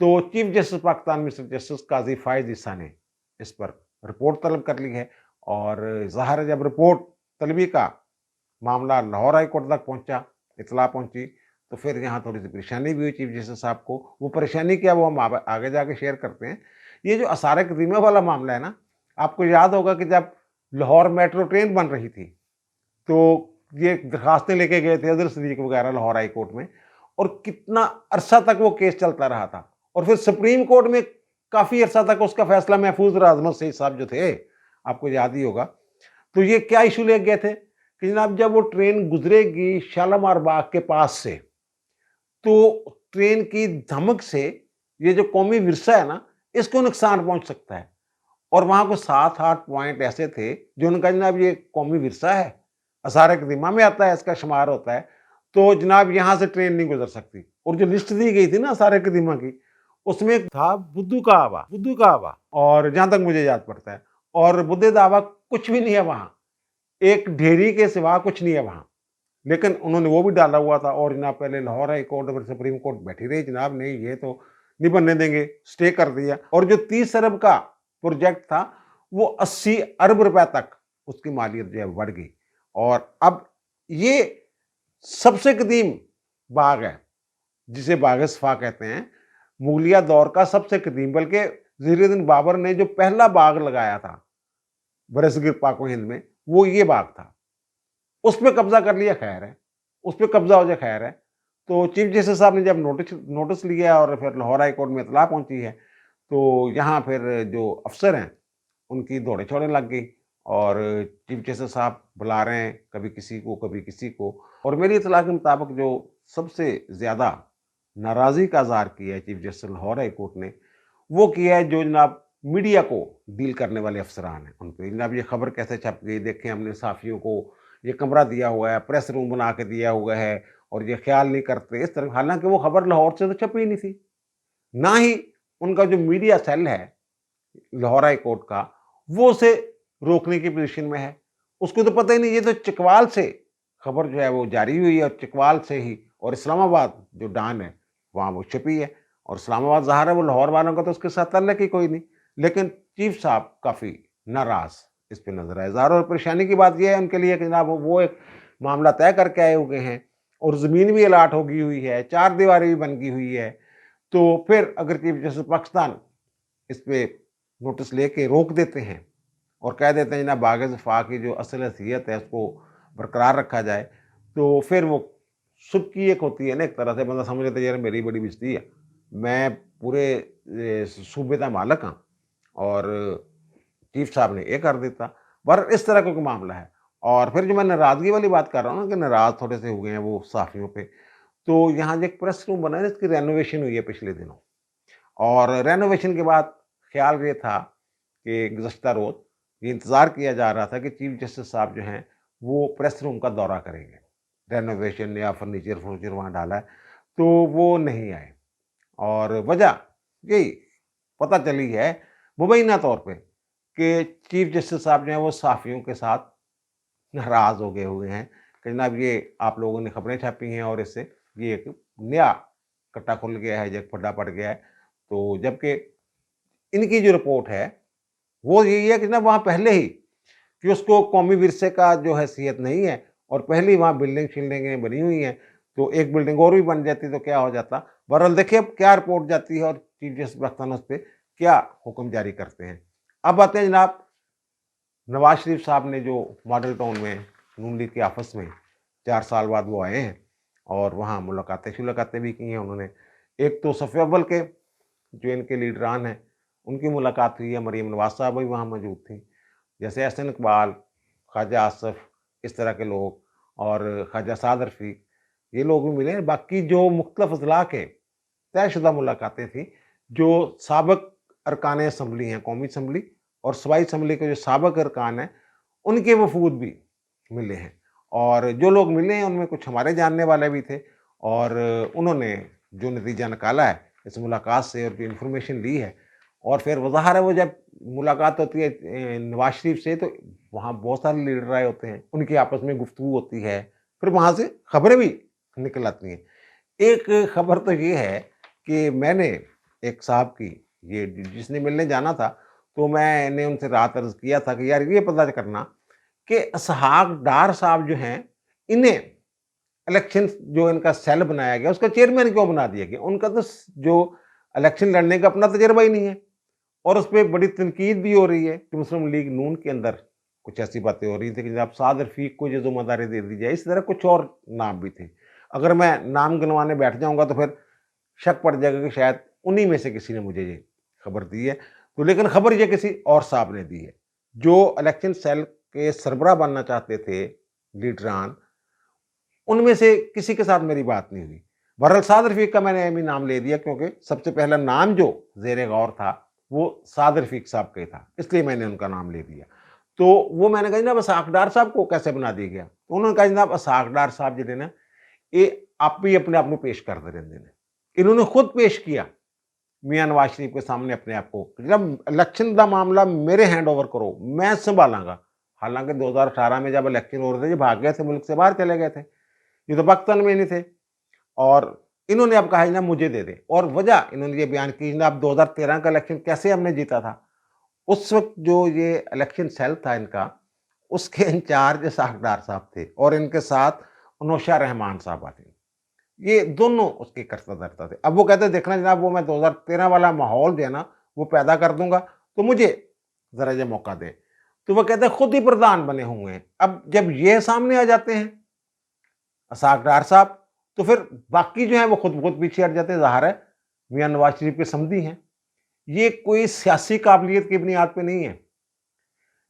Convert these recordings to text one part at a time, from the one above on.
تو chief justice Pakistan mister justice Qazi Faez عیسیٰ نے اس پر report طلب کر لی ہے، اور ظاہر ہے جب رپورٹ طلبی کا معاملہ لاہور ہائی کورٹ تک پہنچا، اطلاع پہنچی، تو پھر یہاں تھوڑی سی پریشانی بھی ہوئی چیف جسٹس صاحب کو۔ وہ پریشانی کیا وہ ہم آگے جا کے شیئر کرتے ہیں۔ یہ جو آثار قدیمہ والا معاملہ ہے نا، آپ کو یاد ہوگا کہ جب لاہور میٹرو ٹرین بن رہی تھی تو یہ درخواستیں لے کے گئے تھے اظہر صدیق وغیرہ لاہور ہائی کورٹ میں، اور کتنا عرصہ تک وہ کیس چلتا رہا تھا، اور پھر سپریم کورٹ میں کافی عرصہ تک اس کا فیصلہ محفوظ رہا۔ اعظمت سعید صاحب جو تھے، آپ کو یاد ہی ہوگا، تو یہ کیا ایشو لے گئے تھے کہ جناب جب وہ ٹرین گزرے گی شالامار باغ کے پاس سے، تو ٹرین کی دھمک سے یہ جو قومی ورثہ ہے نا، اس کو نقصان پہنچ سکتا ہے، اور وہاں کو 7-8 پوائنٹ ایسے تھے جو ان کا جناب یہ قومی ورثہ ہے، آثار قدیمہ میں آتا ہے، اس کا شمار ہوتا ہے، تو جناب یہاں سے ٹرین نہیں گزر سکتی۔ اور جو لسٹ دی گئی تھی نا آثار قدیمہ کی، اس میں تھا بدھو کا آبا، اور جہاں تک مجھے یاد پڑتا ہے، اور بدھے دعویٰ کچھ بھی نہیں ہے وہاں، ایک ڈھیری کے سوا کچھ نہیں ہے وہاں، لیکن انہوں نے وہ بھی ڈالا ہوا تھا، اور جناب پہلے لاہور ہائی کورٹ اور سپریم کورٹ بیٹھی رہی، جناب نہیں یہ تو نہیں بننے دیں گے، سٹے کر دیا، اور جو 30 ارب کا پروجیکٹ تھا وہ 80 ارب روپے تک اس کی مالیت جو ہے بڑھ گئی۔ اور اب یہ سب سے قدیم باغ ہے جسے باغ صفا کہتے ہیں، مغلیہ دور کا سب سے قدیم، بلکہ زہیر الدین بابر نے جو پہلا باغ لگایا تھا برصغیر پاک و ہند میں، وہ یہ باغ تھا، اس پہ قبضہ کر لیا، خیر ہے، اس پہ قبضہ ہو جائے خیر ہے۔ تو چیف جسٹس صاحب نے جب نوٹس لیا اور پھر لاہور ہائی کورٹ میں اطلاع پہنچی ہے، تو یہاں پھر جو افسر ہیں ان کی دوڑے چھوڑے لگ گئی، اور چیف جسٹس صاحب بلا رہے ہیں کبھی کسی کو کبھی کسی کو، اور میری اطلاع کے مطابق جو سب سے زیادہ ناراضی کا اظہار کیا ہے chief justice Lahore high court نے، وہ کیا ہے جو جناب میڈیا کو ڈیل کرنے والے افسران ہیں ان پہ۔ جناب یہ خبر کیسے چھپ گئی، دیکھیں ہم نے صحافیوں کو یہ کمرہ دیا ہوا ہے، پریس روم بنا کے دیا ہوا ہے، اور یہ خیال نہیں کرتے اس طرح، حالانکہ وہ خبر لاہور سے تو چھپی ہی نہیں تھی، نہ ہی ان کا جو میڈیا سیل ہے لاہور ہائی کورٹ کا وہ اسے روکنے کی پوزیشن میں ہے، اس کو تو پتہ ہی نہیں، یہ تو چکوال سے خبر جو ہے وہ جاری ہوئی ہے، اور چکوال سے ہی، اور اسلام آباد جو ڈان ہے وہاں وہ چھپی ہے، اور اسلام آباد ظاہر ہے وہ لاہور والوں کا تو اس کے ساتھ تعلق ہی کوئی نہیں، لیکن چیف صاحب کافی ناراض اس پہ نظر آئے ظاہر، اور پریشانی کی بات یہ ہے ان کے لیے کہ جناب وہ ایک معاملہ طے کر کے آئے ہوئے ہیں، اور زمین بھی الاٹ ہوگی ہوئی ہے، 4 دیواری بھی بن گئی ہوئی ہے، تو پھر اگر چیف جسٹس پاکستان اس پہ نوٹس لے کے روک دیتے ہیں اور کہہ دیتے ہیں جناب باغ صفا کی جو اصل حیثیت ہے اس کو برقرار رکھا جائے، تو پھر وہ سب کی ایک ہوتی ہے نا، ایک طرح سے بندہ سمجھ لیتا ہے یار میری بڑی بےزتی ہے، میں پورے صوبے کا مالک ہوں، اور چیف صاحب نے یہ کر دیتا، پر اس طرح کا کوئی معاملہ ہے۔ اور پھر جو میں ناراضگی والی بات کر رہا ہوں نا کہ ناراض تھوڑے سے ہوئے ہیں وہ صحافیوں پہ، تو یہاں جو ایک پریس روم بنا ہے اس کی رینوویشن ہوئی ہے پچھلے دنوں، اور رینوویشن کے بعد خیال یہ تھا کہ گزشتہ روز یہ انتظار کیا جا رہا تھا کہ چیف جسٹس صاحب جو ہیں وہ پریس روم کا دورہ کریں گے، رینوویشن یا فرنیچر وہاں ڈالا ہے، تو وہ نہیں آئے، اور وجہ یہی پتہ چلی ہے مبینہ طور پہ کہ چیف جسٹس صاحب جو ہیں وہ صحافیوں کے ساتھ ناراض ہو گئے ہوئے ہیں کہ جناب یہ آپ لوگوں نے خبریں چھاپی ہیں، اور اس سے یہ ایک نیا کٹا کھل گیا ہے، ایک پھڈا پڑ گیا ہے، تو جبکہ ان کی جو رپورٹ ہے وہ یہی ہے کہ جناب وہاں پہلے ہی کہ اس کو قومی ورثے کا جو حیثیت نہیں ہے، اور پہلی وہاں بلڈنگیں بنی ہوئی ہیں، تو ایک بلڈنگ اور بھی بن جاتی تو کیا ہو جاتا۔ بہرحال دیکھیں اب کیا رپورٹ جاتی ہے اور چیف جسٹس پاکستان اس پہ کیا حکم جاری کرتے ہیں۔ اب آتے ہیں جناب نواز شریف صاحب نے جو ماڈل ٹاؤن میں نون لیگ کے آفس میں 4 سال بعد وہ آئے ہیں، اور وہاں ملاقاتیں بھی کی ہیں انہوں نے۔ ایک تو صف اول کے جو ان کے لیڈران ہیں ان کی ملاقات ہوئی ہے، مریم نواز صاحب بھی وہاں موجود تھیں، جیسے احسن اقبال، خواجہ آصف، اس طرح کے لوگ، اور خواجہ سعد رفیق، یہ لوگ بھی ملے ہیں۔ باقی جو مختلف اضلاع کے طے شدہ ملاقاتیں تھیں، جو سابق ارکان اسمبلی ہیں، قومی اسمبلی اور صوبائی اسمبلی کے جو سابق ارکان ہیں ان کے وفود بھی ملے ہیں، اور جو لوگ ملے ہیں ان میں کچھ ہمارے جاننے والے بھی تھے، اور انہوں نے جو نتیجہ نکالا ہے اس ملاقات سے اور جو انفارمیشن لی ہے، اور پھر ظاہر ہے وہ جب ملاقات ہوتی ہے نواز شریف سے تو وہاں بہت سارے لیڈر آئے ہوتے ہیں، ان کی آپس میں گفتگو ہوتی ہے، پھر وہاں سے خبریں بھی نکل آتی ہیں۔ ایک خبر تو یہ ہے کہ میں نے ایک صاحب کی، یہ جس نے ملنے جانا تھا، تو میں نے ان سے رات عرض کیا تھا کہ یار یہ پتہ کرنا کہ اسحاق ڈار صاحب جو ہیں، انہیں الیکشن جو ان کا سیل بنایا گیا اس کا چیئرمین کیوں بنا دیا گیا؟ ان کا تو جو الیکشن لڑنے کا اپنا تجربہ ہی نہیں ہے، اور اس پہ بڑی تنقید بھی ہو رہی ہے کہ مسلم لیگ نون کے اندر کچھ ایسی باتیں ہو رہی تھیں کہ جناب سعد رفیق کو یہ ذمہ داری دے دی جائے، اس طرح کچھ اور نام بھی تھے۔ اگر میں نام گنوانے بیٹھ جاؤں گا تو پھر شک پڑ جائے گا کہ شاید انہی میں سے کسی نے مجھے یہ خبر دی ہے، تو لیکن خبر یہ کسی اور صاحب نے دی ہے جو الیکشن سیل کے سربراہ بننا چاہتے تھے، لیڈران، ان میں سے کسی کے ساتھ میری بات نہیں ہوئی۔ بہرحال سعد رفیق کا میں نے ابھی نام لے دیا کیونکہ سب سے پہلا نام جو زیر غور تھا وہ سعد رفیق صاحب کا ہی تھا، اس لیے میں نے ان کا نام لے دیا۔ تو وہ میں نے کہا جناب اسحاق ڈار صاحب کو کیسے بنا دیا گیا؟ تو انہوں نے کہا جناب اسحاق ڈار صاحب جڑے نا یہ آپ بھی اپنے آپ کو پیش کرتے رہتے ہیں، انہوں نے خود پیش کیا میاں نواز شریف کے سامنے اپنے آپ کو، جب الیکشن کا معاملہ میرے ہینڈ اوور کرو میں سنبھالاں گا۔ حالانکہ 2018 میں جب الیکشن ہو رہے تھے، یہ بھاگ گئے تھے، ملک سے باہر چلے گئے تھے، یہ تو وقتاً میں نہیں تھے، اور انہوں نے اب کہا جناب مجھے دے دے، اور وجہ انہوں نے یہ بیان کی جناب 2013 کا الیکشن کیسے ہم نے جیتا تھا۔ اس وقت جو یہ الیکشن سیل تھا ان کا، اس کے انچارج اسحاق ڈار صاحب تھے، اور ان کے ساتھ انوشا رحمان صاحبہ تھے، یہ دونوں اس کے کرتا دھرتا تھے۔ اب وہ کہتے ہیں دیکھنا جناب وہ میں 2013 والا ماحول جو ہے نا وہ پیدا کر دوں گا، تو مجھے ذرا یہ موقع دیں۔ تو وہ کہتے ہیں خود ہی پردھان بنے ہوئے ہیں۔ اب جب یہ سامنے آ جاتے ہیں اسحاق ڈار صاحب، تو پھر باقی جو ہیں وہ خود بخود پیچھے ہٹ جاتے ہیں۔ ظاہر ہے میاں نواز شریف کے سمدھی ہیں، یہ کوئی سیاسی قابلیت کی بنیاد پہ نہیں ہے،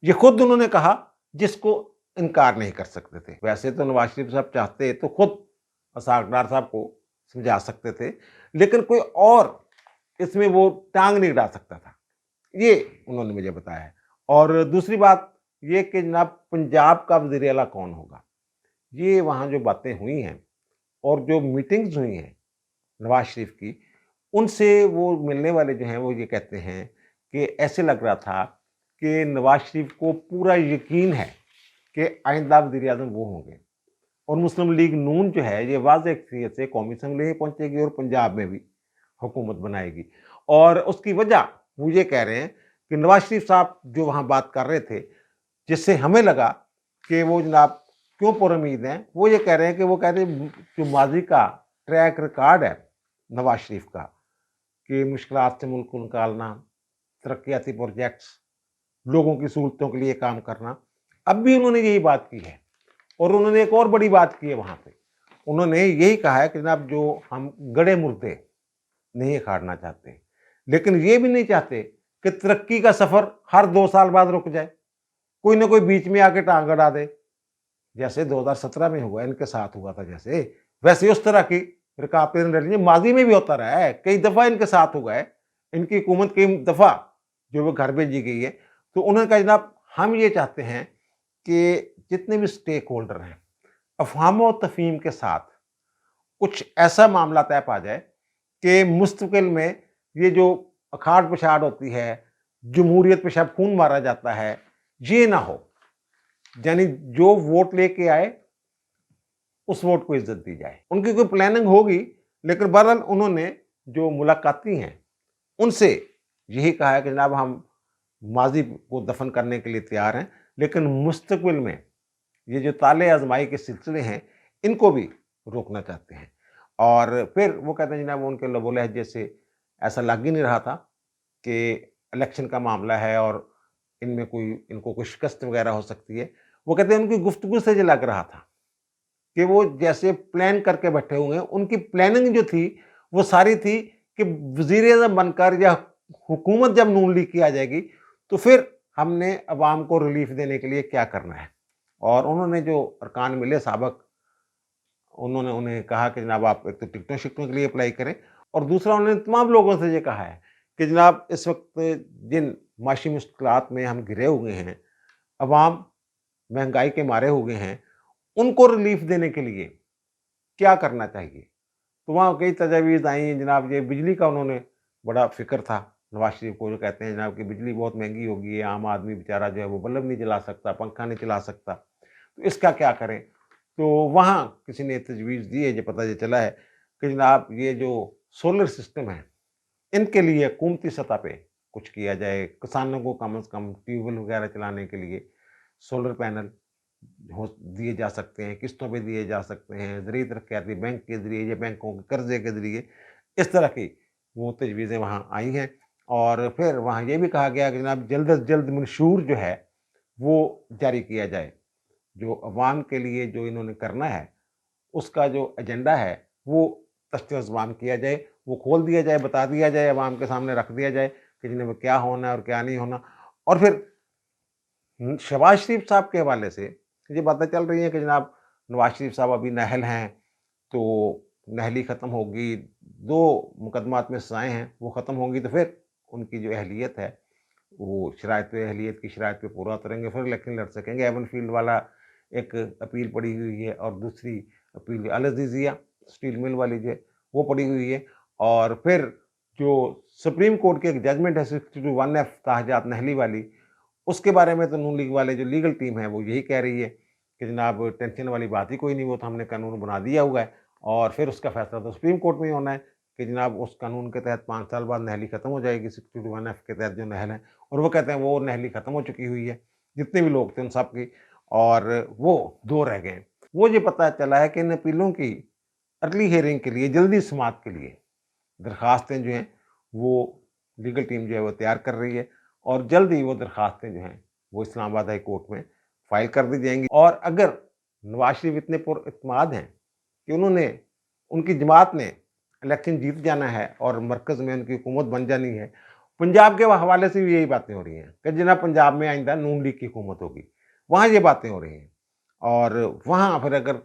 یہ خود انہوں نے کہا جس کو انکار نہیں کر سکتے تھے۔ ویسے تو نواز شریف صاحب چاہتے تو خود اسحاق ڈار صاحب کو سمجھا سکتے تھے، لیکن کوئی اور اس میں وہ ٹانگ نہیں ڈال سکتا تھا، یہ انہوں نے مجھے بتایا ہے۔ اور دوسری بات یہ کہ جناب پنجاب کا وزیر اعلیٰ کون ہوگا، یہ وہاں جو باتیں ہوئی ہیں اور جو میٹنگز ہوئی ہیں نواز شریف کی، ان سے وہ ملنے والے جو ہیں وہ یہ کہتے ہیں کہ ایسے لگ رہا تھا کہ نواز شریف کو پورا یقین ہے کہ آئندہ وزیر اعظم وہ ہوں گے، اور مسلم لیگ نون جو ہے یہ واضح حیثیت سے قومی اسمبلی میں پہنچے گی اور پنجاب میں بھی حکومت بنائے گی۔ اور اس کی وجہ وہ یہ کہہ رہے ہیں کہ نواز شریف صاحب جو وہاں بات کر رہے تھے، جس سے ہمیں لگا کہ وہ جناب کیوں پر امید ہیں، وہ یہ کہہ رہے ہیں کہ وہ کہتے ہیں جو ماضی کا ٹریک ریکارڈ ہے نواز شریف کا کہ مشکلات سے ملک کو نکالنا، ترقیاتی پروجیکٹس، لوگوں کی سہولتوں کے لیے کام کرنا، اب بھی انہوں نے یہی بات کی ہے۔ اور انہوں نے ایک اور بڑی بات کی ہے وہاں پہ، انہوں نے یہی کہا ہے کہ جناب جو ہم گڑے مردے نہیں اکھاڑنا چاہتے، لیکن یہ بھی نہیں چاہتے کہ ترقی کا سفر ہر 2 سال بعد رک جائے، کوئی نہ کوئی بیچ میں آ کے ٹانگ اڑا دے، جیسے 2017 میں ہوا ان کے ساتھ ہوا تھا، جیسے ویسے اس طرح کی رکاوٹیں رہی ہیں، ماضی میں بھی ہوتا رہا ہے، کئی دفعہ ان کے ساتھ ہوا ہے، ان کی حکومت کئی دفعہ جو وہ گھر بھیجی گئی ہے۔ تو انہوں نے کہا جناب ہم یہ چاہتے ہیں کہ جتنے بھی سٹیک ہولڈر ہیں افہام و تفہیم کے ساتھ کچھ ایسا معاملہ طے پا جائے کہ مستقبل میں یہ جو اکھاڑ پچھاڑ ہوتی ہے، جمہوریت پہ شب خون مارا جاتا ہے، یہ نہ ہو، یعنی جو ووٹ لے کے آئے اس ووٹ کو عزت دی جائے۔ ان کی کوئی پلاننگ ہوگی، لیکن بہرحال انہوں نے جو ملاقاتی ہیں ان سے یہی کہا ہے کہ جناب ہم ماضی کو دفن کرنے کے لیے تیار ہیں، لیکن مستقبل میں یہ جو طالع آزمائی کے سلسلے ہیں ان کو بھی روکنا چاہتے ہیں۔ اور پھر وہ کہتے ہیں جناب ان کے لب و لہجے سے ایسا لگ ہی نہیں رہا تھا کہ الیکشن کا معاملہ ہے اور ان میں ان کو کوئی شکست وغیرہ ہو سکتی ہے۔ وہ کہتے ہیں ان کی گفتگو سے یہ لگ رہا تھا کہ وہ جیسے پلان کر کے بیٹھے ہوئے ہیں، ان کی پلاننگ جو تھی وہ ساری تھی کہ وزیر اعظم بن کر یا حکومت جب نون لیگ کی آ جائے گی تو پھر ہم نے عوام کو ریلیف دینے کے لیے کیا کرنا ہے۔ اور انہوں نے جو ارکان ملے سابق، انہوں نے انہیں کہا کہ جناب آپ ایک تو ٹکٹوں شکٹوں کے لیے اپلائی کریں، اور دوسرا انہوں نے تمام لوگوں سے یہ کہا ہے کہ جناب اس وقت جن معاشی مشکلات میں ہم گھرے ہوئے ہیں، عوام مہنگائی کے مارے ہوئے ہیں، ان کو ریلیف دینے کے لیے کیا کرنا چاہیے۔ تو وہاں کئی تجاویز آئی ہیں جناب، یہ بجلی کا انہوں نے بڑا فکر تھا نواز شریف کو، جو کہتے ہیں جناب کہ بجلی بہت مہنگی ہوگی ہے، عام آدمی بیچارہ جو ہے وہ بلب نہیں جلا سکتا، پنکھا نہیں چلا سکتا، تو اس کا کیا کریں۔ تو وہاں کسی نے تجویز دی ہے، جو پتہ یہ چلا ہے کہ جناب یہ جو سولر سسٹم ہے ان کے لیے حکومتی سطح پہ کچھ کیا جائے. کسانوں کو کم از کم ٹیوب ویل وغیرہ چلانے کے لیے سولر پینل دیے جا سکتے ہیں, قسطوں پہ دیے جا سکتے ہیں, زرعی ترقیاتی بینک کے ذریعے یا بینکوں کے قرضے کے ذریعے. اس طرح کی وہ تجویزیں وہاں آئی ہیں. اور پھر وہاں یہ بھی کہا گیا کہ جناب جلد از جلد منشور جو ہے وہ جاری کیا جائے. جو عوام کے لیے جو انہوں نے کرنا ہے اس کا جو ایجنڈا ہے وہ تشت زبان کیا جائے, وہ کھول دیا جائے, بتا دیا جائے, عوام کے سامنے رکھ دیا جائے کہ جنہیں کیا ہونا ہے اور کیا نہیں ہونا. اور پھر شہباز شریف صاحب کے حوالے سے یہ باتیں چل رہی ہیں کہ جناب نواز شریف صاحب ابھی نااہل ہیں تو نااہلی ختم ہوگی, 2 مقدمات میں سزائیں ہیں وہ ختم ہوں گی تو پھر ان کی جو اہلیت ہے وہ شرائط اہلیت کی شرائط پہ پورا اتریں گے, پھر الیکشن لڑ سکیں گے. ایون فیلڈ والا ایک اپیل پڑی ہوئی ہے اور دوسری اپیل العزیزیہ اسٹیل مل والی جو ہے وہ پڑی ہوئی ہے. اور پھر جو سپریم کورٹ کی ایک ججمنٹ ہے 62(1)F تاحجات نااہلی والی, اس کے بارے میں تو نون لیگ والے جو لیگل ٹیم ہے وہ یہی کہہ رہی ہے کہ جناب ٹینشن والی بات ہی کوئی نہیں, وہ تو ہم نے قانون بنا دیا ہوا ہے اور پھر اس کا فیصلہ تو سپریم کورٹ میں ہی ہونا ہے کہ جناب اس قانون کے تحت 5 سال بعد نااہلی ختم ہو جائے گی 62(1)F کے تحت جو نااہل ہیں. اور وہ کہتے ہیں وہ نااہلی ختم ہو چکی ہوئی ہے جتنے بھی لوگ تھے ان سب کی, اور وہ 2 رہ گئے. وہ یہ پتہ چلا ہے کہ ان اپیلوں کی ارلی ہیئرنگ کے لیے, جلدی سماعت کے لیے درخواستیں جو ہیں وہ لیگل ٹیم جو ہے وہ تیار کر رہی ہے, اور جلد ہی وہ درخواستیں جو ہیں وہ اسلام آباد ہائی کورٹ میں فائل کر دی جائیں گی. اور اگر نواز شریف اتنے پر اعتماد ہیں کہ ان کی جماعت نے الیکشن جیت جانا ہے اور مرکز میں ان کی حکومت بن جانی ہے, پنجاب کے حوالے سے بھی یہی باتیں ہو رہی ہیں کہ جناب پنجاب میں آئندہ نون لیگ کی حکومت ہوگی, وہاں یہ باتیں ہو رہی ہیں. اور وہاں پھر اگر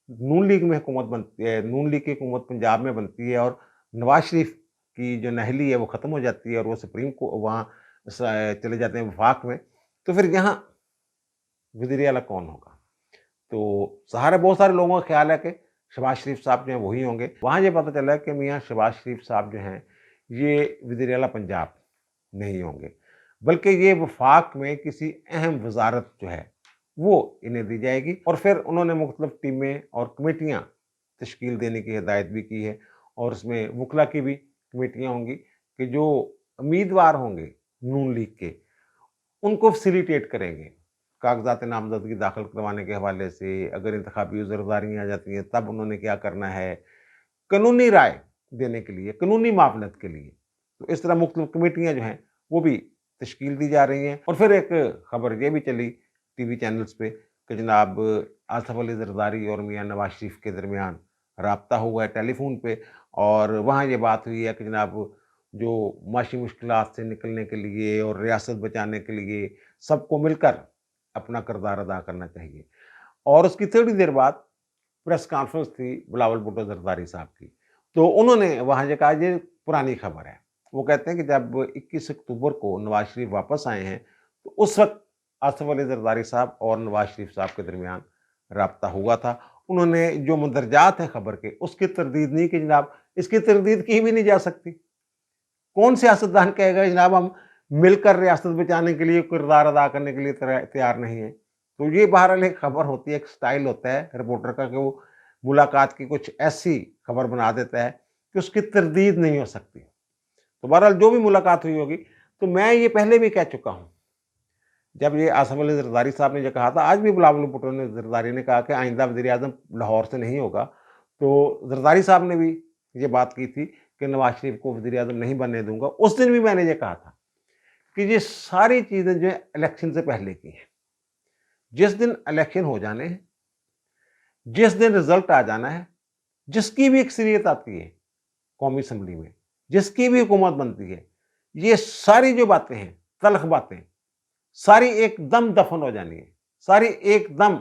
نون لیگ میں حکومت بنتی ہے, نون لیگ کی حکومت پنجاب میں بنتی ہے اور نواز شریف کی جو نااہلی ہے وہ ختم ہو جاتی ہے اور وہ سپریم کو وہاں چلے جاتے ہیں وفاق میں, تو پھر یہاں وزیر اعلیٰ کون ہوگا؟ تو سہارا بہت سارے لوگوں کا خیال ہے کہ شہباز شریف صاحب جو ہیں وہی ہوں گے. وہاں یہ پتہ چلا ہے کہ میاں شہباز شریف صاحب جو ہیں یہ وزیر اعلیٰ پنجاب نہیں ہوں گے, بلکہ یہ وفاق میں کسی اہم وزارت جو ہے وہ انہیں دی جائے گی. اور پھر انہوں نے مختلف ٹیمیں اور کمیٹیاں تشکیل دینے کی ہدایت بھی کی ہے, اور اس میں وکلا کی بھی کمیٹیاں ہوں گی کہ جو امیدوار ہوں گے نون لیگ کے ان کو فیسیلیٹیٹ کریں گے کاغذات نامزدگی داخل کروانے کے حوالے سے. اگر انتخابی عذرداریاں آ جاتی ہیں تب انہوں نے کیا کرنا ہے, قانونی رائے دینے کے لیے, قانونی معاونت کے لیے. تو اس طرح مختلف کمیٹیاں جو ہیں وہ بھی تشکیل دی جا رہی ہیں. اور پھر ایک خبر یہ بھی چلی ٹی وی چینلز پہ کہ جناب آصف علی زرداری اور میاں نواز شریف کے درمیان رابطہ ہوا ہے ٹیلی فون پہ, اور وہاں یہ بات ہوئی ہے کہ جناب جو معاشی مشکلات سے نکلنے کے لیے اور ریاست بچانے کے لیے سب کو مل کر اپنا کردار ادا کرنا چاہیے. اور اس کی تھوڑی دیر بعد پریس کانفرنس تھی بلاول بھٹو زرداری صاحب کی, تو انہوں نے وہاں یہ کہا یہ پرانی خبر ہے. وہ کہتے ہیں کہ جب 21 اکتوبر کو نواز شریف واپس آئے ہیں تو اس وقت آصف علی زرداری صاحب اور نواز شریف صاحب کے درمیان رابطہ ہوا تھا. انہوں نے جو مندرجات ہیں خبر کے اس کی تردید نہیں کی جناب, اس کی تردید کی بھی نہیں جا سکتی. کون سیاستدان کہے گا جناب ہم مل کر ریاست بچانے کے لیے کردار ادا کرنے کے لیے تیار نہیں ہے. تو یہ بہرحال ایک خبر ہوتی ہے, ایک سٹائل ہوتا ہے رپورٹر کا کہ وہ ملاقات کی کچھ ایسی خبر بنا دیتا ہے کہ اس کی تردید نہیں ہو سکتی. تو بہرحال جو بھی ملاقات ہوئی ہوگی, تو میں یہ پہلے بھی کہہ چکا ہوں جب یہ آصف علی زرداری صاحب نے یہ کہا تھا, آج بھی بلاول بھٹو نے زرداری نے کہا کہ آئندہ وزیر اعظم لاہور سے نہیں ہوگا. تو زرداری صاحب نے بھی یہ بات کی تھی کہ نواز شریف کو وزیر اعظم نہیں بننے دوں گا. اس دن بھی میں نے یہ کہا تھا کہ یہ ساری چیزیں جو ہیں الیکشن سے پہلے کی ہیں. جس دن الیکشن ہو جانے ہیں, جس دن رزلٹ آ جانا ہے, جس کی بھی اکثریت آتی ہے قومی اسمبلی میں, جس کی بھی حکومت بنتی ہے, یہ ساری جو باتیں ہیں تلخ باتیں ساری ایک دم دفن ہو جانی ہے, ساری ایک دم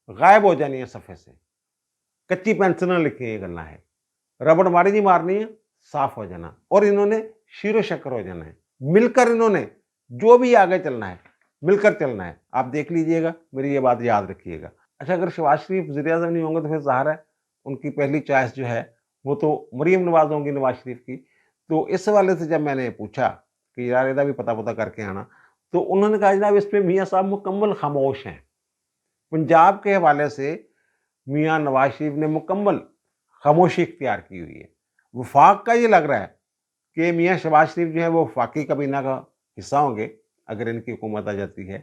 غائب ہو جانی ہے صفحے سے. کچی پینسل نہ لکھی یہ گلنا ہے, ربڑ ماری جی مارنی ہے, صاف ہو جانا. اور انہوں نے شیر و شکر ہو جانا ہے, مل کر انہوں نے جو بھی آگے چلنا ہے مل کر چلنا ہے. آپ دیکھ لیجئے گا, میری یہ بات یاد رکھیے گا. اچھا, اگر شہباز شریف وزیر اعظم نہیں ہوں گے تو پھر ظاہر ہے ان کی پہلی چوائس جو ہے وہ تو مریم نواز ہوں گی نواز شریف کی. تو اس حوالے سے جب میں نے پوچھا کہ یار یہ بھی پتہ کر کے آنا, تو انہوں نے کہا جناب اس پہ میاں صاحب مکمل خاموش ہیں. پنجاب کے حوالے سے میاں نواز شریف نے مکمل خاموشی اختیار کی ہوئی ہے. وفاق کا یہ لگ رہا ہے کہ میاں شہباز شریف جو ہیں وہ وفاقی کابینہ کا حصہ ہوں گے اگر ان کی حکومت آ جاتی ہے،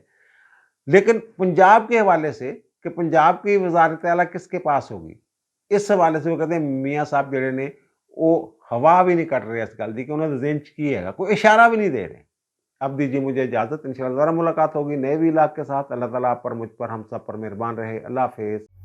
لیکن پنجاب کے حوالے سے کہ پنجاب کی وزارت اعلیٰ کس کے پاس ہوگی، اس حوالے سے وہ کہتے ہیں میاں صاحب جڑے نے وہ ہوا بھی نہیں کٹ رہے اس گل دی کہ انہوں نے ذہن چ کی ہے، کوئی اشارہ بھی نہیں دے رہے۔ اب دیجیے مجھے اجازت، انشاءاللہ دوبارہ ملاقات ہوگی نئے وی لاگ کے ساتھ۔ اللہ تعالیٰ آپ پر، مجھ پر، ہم سب پر مہربان رہے۔ اللہ حافظ۔